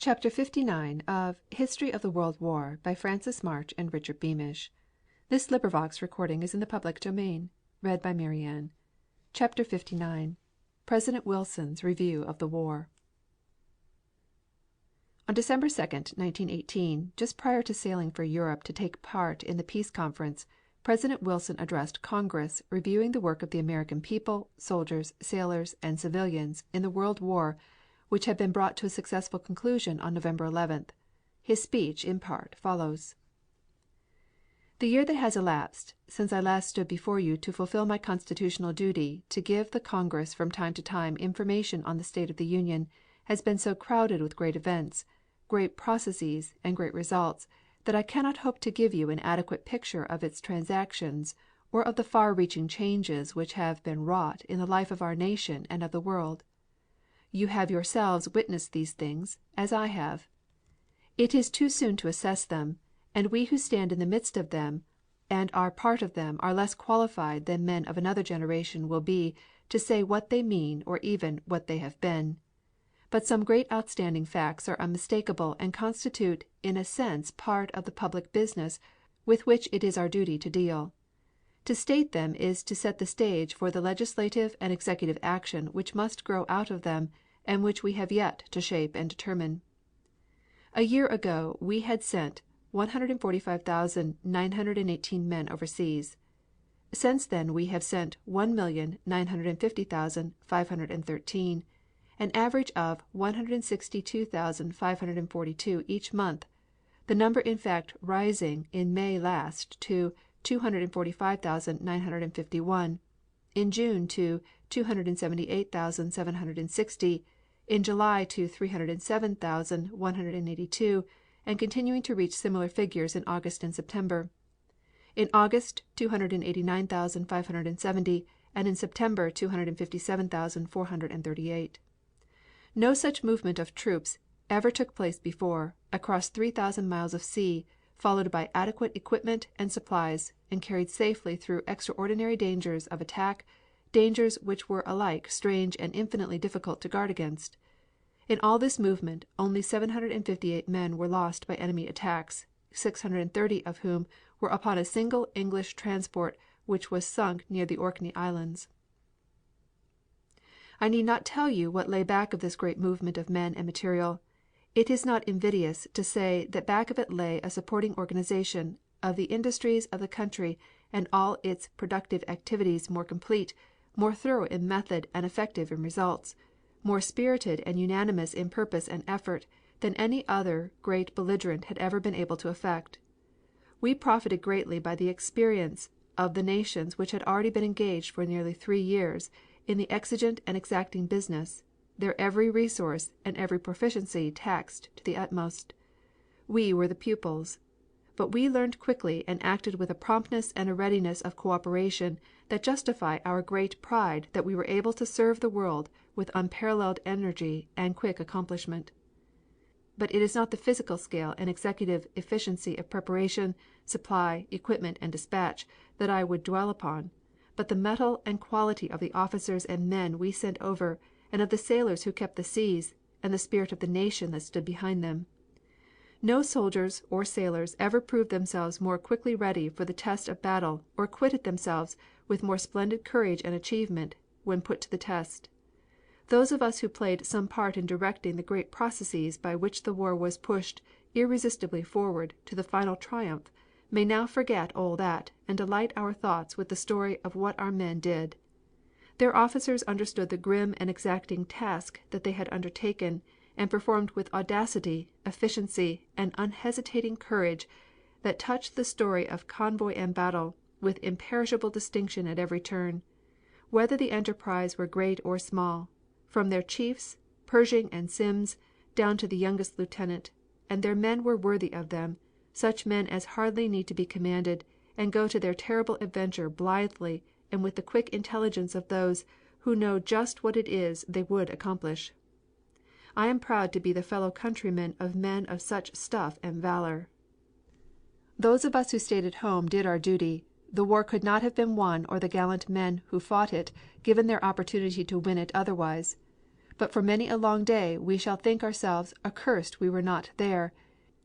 Chapter 59 of History of the World War by Francis March and Richard Beamish. This recording is in the public domain. Read by Marianne. Chapter 59 President Wilson's Review of the War. On December 2, 1918, just prior to sailing for Europe to take part in the Peace Conference, President Wilson addressed Congress reviewing the work of the American people, soldiers, sailors, and civilians in the World War which had been brought to a successful conclusion on November 11th. His speech, in part, follows: The year that has elapsed since I last stood before you to fulfill my constitutional duty to give the Congress from time to time information on the state of the Union has been so crowded with great events, great processes, and great results, that I cannot hope to give you an adequate picture of its transactions or of the far-reaching changes which have been wrought in the life of our nation and of the world. You have yourselves witnessed these things, as I have. It is too soon to assess them, and we who stand in the midst of them and are part of them are less qualified than men of another generation will be to say what they mean or even what they have been. But some great outstanding facts are unmistakable and constitute in a sense part of the public business with which it is our duty to deal. To state them is to set the stage for the legislative and executive action which must grow out of them and which we have yet to shape and determine. A year ago we had sent 145,918 men overseas. Since then we have sent 1,950,513, an average of 162,542 each month, the number in fact rising in May last to 245,951, in June to 278,760, in July to 307,182, and continuing to reach similar figures in August and September. In August 289,570, and in September 257,438. No such movement of troops ever took place before, across 3,000 miles of sea, followed by adequate equipment and supplies, and carried safely through extraordinary dangers of attack, dangers which were alike strange and infinitely difficult to guard against. In all this movement only 758 men were lost by enemy attacks, 630 of whom were upon a single English transport which was sunk near the Orkney Islands. I need not tell you what lay back of this great movement of men and material. It is not invidious to say that back of it lay a supporting organization of the industries of the country and all its productive activities more complete, more thorough in method and effective in results, more spirited and unanimous in purpose and effort than any other great belligerent had ever been able to effect. We profited greatly by the experience of the nations which had already been engaged for nearly 3 years in the exigent and exacting business, their every resource and every proficiency taxed to the utmost. We were the pupils. But we learned quickly and acted with a promptness and a readiness of cooperation that justify our great pride that we were able to serve the world with unparalleled energy and quick accomplishment. But it is not the physical scale and executive efficiency of preparation, supply, equipment, and dispatch that I would dwell upon, but the mettle and quality of the officers and men we sent over and of the sailors who kept the seas, and the spirit of the nation that stood behind them. No soldiers or sailors ever proved themselves more quickly ready for the test of battle or acquitted themselves with more splendid courage and achievement when put to the test. Those of us who played some part in directing the great processes by which the war was pushed irresistibly forward to the final triumph may now forget all that and delight our thoughts with the story of what our men did. Their officers understood the grim and exacting task that they had undertaken, and performed with audacity, efficiency, and unhesitating courage that touched the story of convoy and battle with imperishable distinction at every turn. Whether the enterprise were great or small, from their chiefs, Pershing and Sims, down to the youngest lieutenant, and their men were worthy of them, such men as hardly need to be commanded, and go to their terrible adventure blithely and with the quick intelligence of those who know just what it is they would accomplish. I am proud to be the fellow countryman of men of such stuff and valor. Those of us who stayed at home did our duty. The war could not have been won or the gallant men who fought it given their opportunity to win it otherwise. But for many a long day we shall think ourselves accursed we were not there,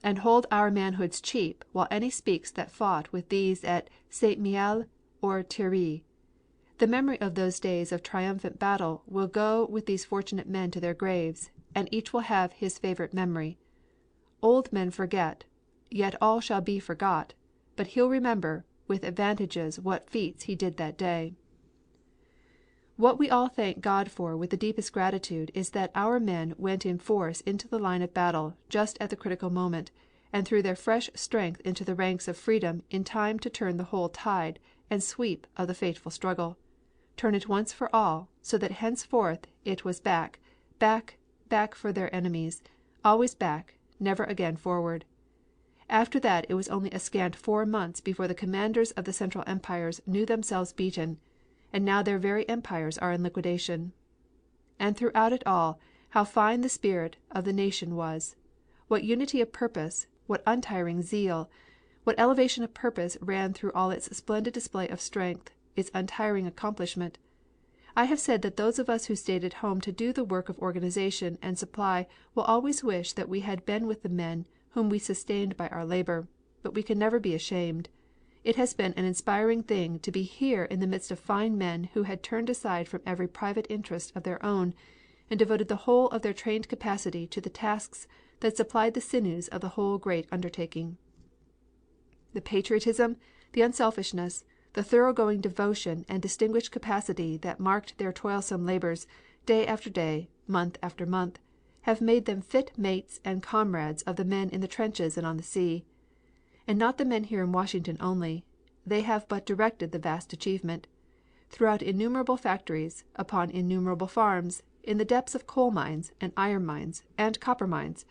and hold our manhoods cheap while any speaks that fought with these at St. Mihiel or Thierry. The memory of those days of triumphant battle will go with these fortunate men to their graves, and each will have his favorite memory. Old men forget, yet all shall be forgot, but he'll remember with advantages what feats he did that day. What we all thank God for with the deepest gratitude is that our men went in force into the line of battle just at the critical moment, and threw their fresh strength into the ranks of freedom in time to turn the whole tide and sweep of the fateful struggle, turn it once for all, so that henceforth it was back, back, back for their enemies, always back, never again forward. After that it was only a scant 4 months before the commanders of the Central Empires knew themselves beaten, and now their very empires are in liquidation. And throughout it all, how fine the spirit of the nation was! What unity of purpose, what untiring zeal, what elevation of purpose ran through all its splendid display of strength, its untiring accomplishment! I have said that those of us who stayed at home to do the work of organization and supply will always wish that we had been with the men whom we sustained by our labor, but we can never be ashamed. It has been an inspiring thing to be here in the midst of fine men who had turned aside from every private interest of their own and devoted the whole of their trained capacity to the tasks that supplied the sinews of the whole great undertaking. The patriotism, the unselfishness, the thoroughgoing devotion and distinguished capacity that marked their toilsome labors, day after day, month after month, have made them fit mates and comrades of the men in the trenches and on the sea. And not the men here in Washington only. They have but directed the vast achievement. Throughout innumerable factories, upon innumerable farms, in the depths of coal mines and iron mines and copper mines,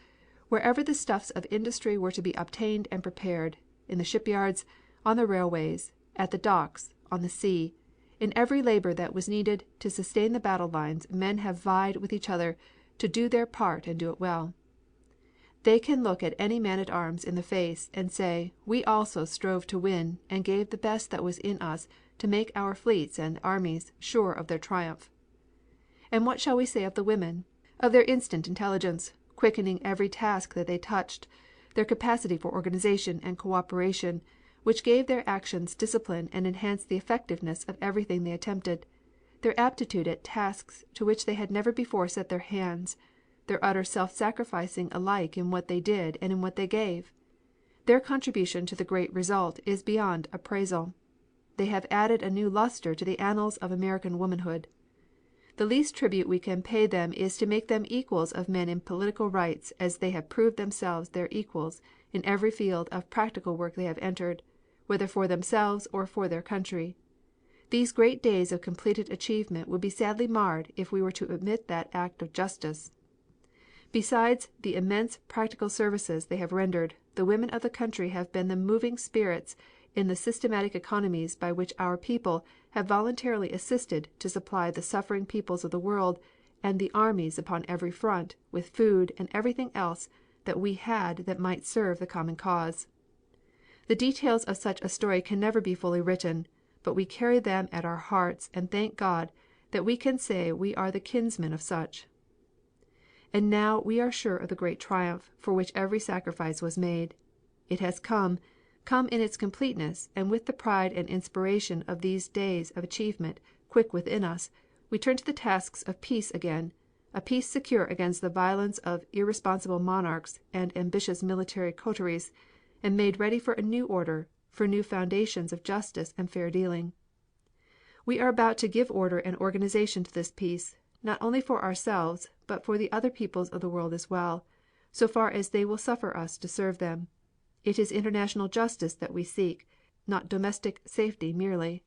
wherever the stuffs of industry were to be obtained and prepared, in the shipyards, on the railways, at the docks, on the sea, in every labor that was needed to sustain the battle lines men have vied with each other to do their part and do it well. They can look at any man at arms in the face and say, we also strove to win and gave the best that was in us to make our fleets and armies sure of their triumph. And what shall we say of the women? Of their instant intelligence, quickening every task that they touched, their capacity for organization and cooperation, which gave their actions discipline and enhanced the effectiveness of everything they attempted, their aptitude at tasks to which they had never before set their hands, their utter self-sacrificing alike in what they did and in what they gave. Their contribution to the great result is beyond appraisal. They have added a new luster to the annals of American womanhood. The least tribute we can pay them is to make them equals of men in political rights as they have proved themselves their equals in every field of practical work they have entered, whether for themselves or for their country. These great days of completed achievement would be sadly marred if we were to omit that act of justice. Besides the immense practical services they have rendered, the women of the country have been the moving spirits in the systematic economies by which our people have voluntarily assisted to supply the suffering peoples of the world and the armies upon every front with food and everything else that we had that might serve the common cause. The details of such a story can never be fully written, but we carry them at our hearts and thank God that we can say we are the kinsmen of such. And now we are sure of the great triumph for which every sacrifice was made. It has come in its completeness, and with the pride and inspiration of these days of achievement quick within us, we turn to the tasks of peace again, a peace secure against the violence of irresponsible monarchs and ambitious military coteries, and made ready for a new order, for new foundations of justice and fair dealing. We are about to give order and organization to this peace, not only for ourselves, but for the other peoples of the world as well, so far as they will suffer us to serve them. It is international justice that we seek, not domestic safety merely.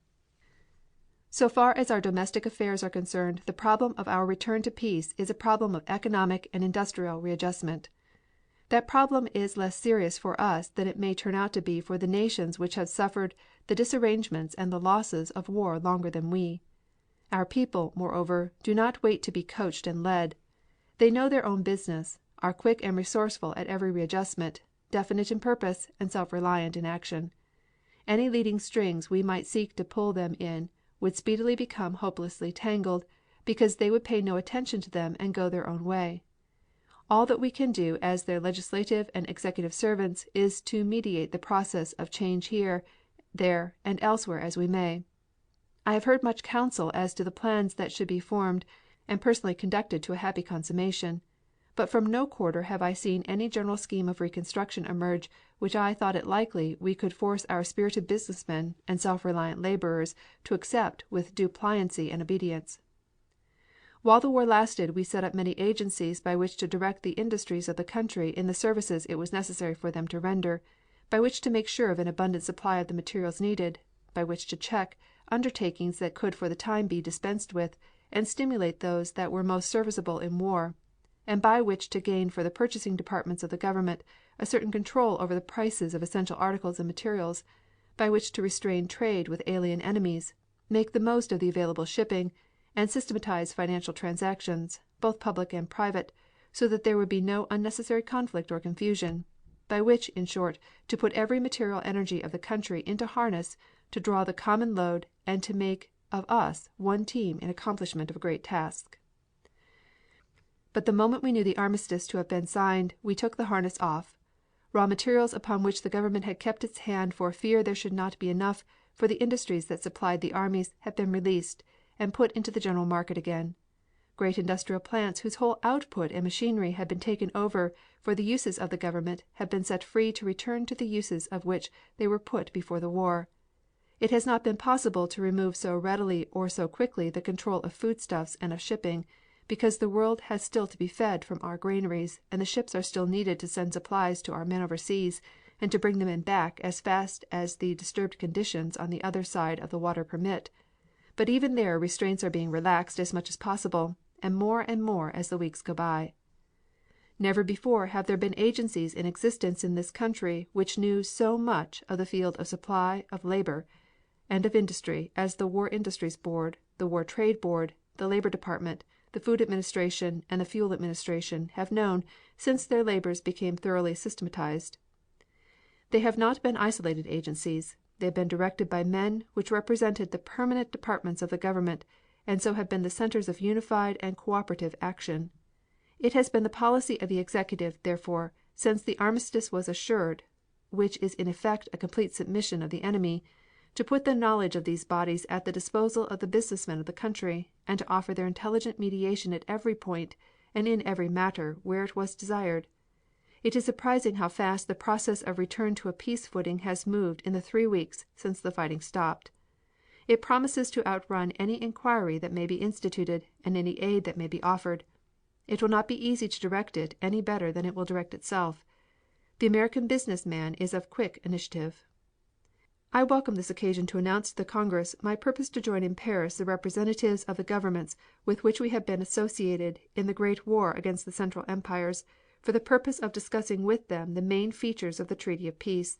So far as our domestic affairs are concerned, the problem of our return to peace is a problem of economic and industrial readjustment. That problem is less serious for us than it may turn out to be for the nations which have suffered the disarrangements and the losses of war longer than we. Our people, moreover, do not wait to be coached and led. They know their own business, are quick and resourceful at every readjustment, definite in purpose and self-reliant in action. Any leading strings we might seek to pull them in would speedily become hopelessly tangled because they would pay no attention to them and go their own way. All that we can do as their legislative and executive servants is to mediate the process of change here, there, and elsewhere as we may. I have heard much counsel as to the plans that should be formed and personally conducted to a happy consummation, but from no quarter have I seen any general scheme of reconstruction emerge which I thought it likely we could force our spirited business men and self-reliant laborers to accept with due pliancy and obedience. While the war lasted we set up many agencies by which to direct the industries of the country in the services it was necessary for them to render, by which to make sure of an abundant supply of the materials needed, by which to check undertakings that could for the time be dispensed with, and stimulate those that were most serviceable in war, and by which to gain for the purchasing departments of the government a certain control over the prices of essential articles and materials, by which to restrain trade with alien enemies, make the most of the available shipping, and systematize financial transactions, both public and private, so that there would be no unnecessary conflict or confusion, by which, in short, to put every material energy of the country into harness to draw the common load and to make of us one team in accomplishment of a great task. But the moment we knew the armistice to have been signed, we took the harness off. Raw materials upon which the government had kept its hand for fear there should not be enough for the industries that supplied the armies had been released and put into the general market again. Great industrial plants whose whole output and machinery had been taken over for the uses of the government have been set free to return to the uses of which they were put before the war. It has not been possible to remove so readily or so quickly the control of foodstuffs and of shipping, because the world has still to be fed from our granaries and the ships are still needed to send supplies to our men overseas and to bring them in back as fast as the disturbed conditions on the other side of the water permit. But even there restraints are being relaxed as much as possible, and more as the weeks go by. Never before have there been agencies in existence in this country which knew so much of the field of supply of labor and of industry as the War Industries Board, the War Trade Board, the Labor Department, the Food Administration, and the Fuel Administration have known since their labors became thoroughly systematized. They have not been isolated agencies. They have been directed by men which represented the permanent departments of the government, and so have been the centers of unified and cooperative action. It has been the policy of the executive, therefore, since the armistice was assured, which is in effect a complete submission of the enemy, to put the knowledge of these bodies at the disposal of the business men of the country, and to offer their intelligent mediation at every point and in every matter where it was desired. It is surprising how fast the process of return to a peace footing has moved in the 3 weeks since the fighting stopped. It promises to outrun any inquiry that may be instituted and any aid that may be offered. It will not be easy to direct it any better than it will direct itself. The American business man is of quick initiative. I welcome this occasion to announce to the Congress my purpose to join in Paris the representatives of the governments with which we have been associated in the great war against the Central Empires, for the purpose of discussing with them the main features of the treaty of peace.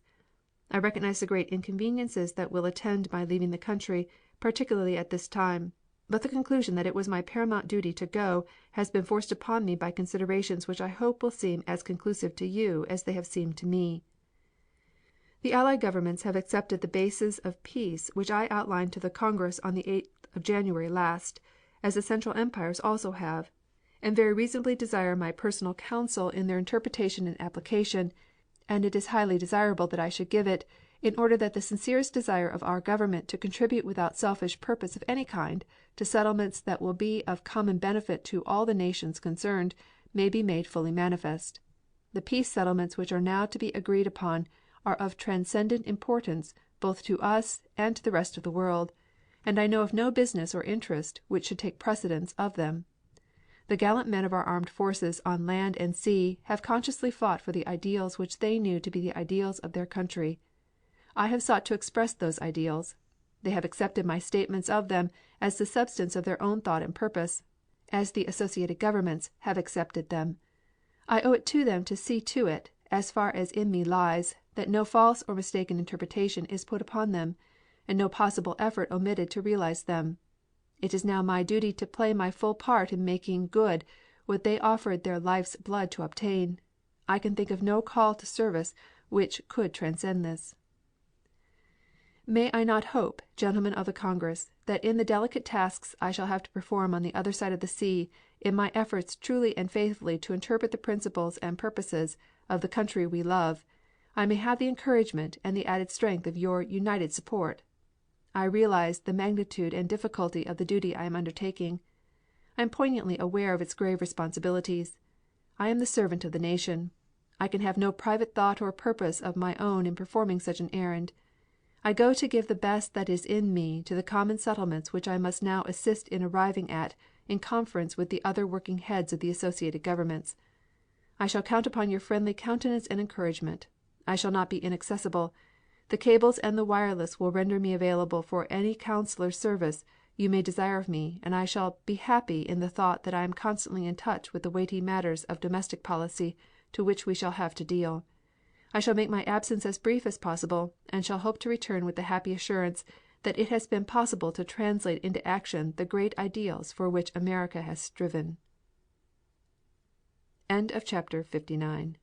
I recognize the great inconveniences that will attend my leaving the country, particularly at this time, but the conclusion that it was my paramount duty to go has been forced upon me by considerations which I hope will seem as conclusive to you as they have seemed to me. The Allied governments have accepted the bases of peace which I outlined to the Congress on the 8th of January last, as the Central Empires also have, and very reasonably desire my personal counsel in their interpretation and application, and it is highly desirable that I should give it, in order that the sincerest desire of our government to contribute without selfish purpose of any kind to settlements that will be of common benefit to all the nations concerned may be made fully manifest. The peace settlements which are now to be agreed upon are of transcendent importance both to us and to the rest of the world, and I know of no business or interest which should take precedence of them. The gallant men of our armed forces on land and sea have consciously fought for the ideals which they knew to be the ideals of their country. I have sought to express those ideals. They have accepted my statements of them as the substance of their own thought and purpose, as the associated governments have accepted them. I owe it to them to see to it, as far as in me lies, that no false or mistaken interpretation is put upon them, and no possible effort omitted to realize them. It is now my duty to play my full part in making good what they offered their life's blood to obtain. I can think of no call to service which could transcend this. May I not hope, gentlemen of the Congress, that in the delicate tasks I shall have to perform on the other side of the sea in my efforts truly and faithfully to interpret the principles and purposes of the country we love, I may have the encouragement and the added strength of your united support? I realize the magnitude and difficulty of the duty I am undertaking. I am poignantly aware of its grave responsibilities. I am the servant of the nation. I can have no private thought or purpose of my own in performing such an errand. I go to give the best that is in me to the common settlements which I must now assist in arriving at in conference with the other working heads of the associated governments. I shall count upon your friendly countenance and encouragement. I shall not be inaccessible. The cables and the wireless will render me available for any consular service you may desire of me, and I shall be happy in the thought that I am constantly in touch with the weighty matters of domestic policy to which we shall have to deal. I shall make my absence as brief as possible, and shall hope to return with the happy assurance that it has been possible to translate into action the great ideals for which America has striven. Chapter 59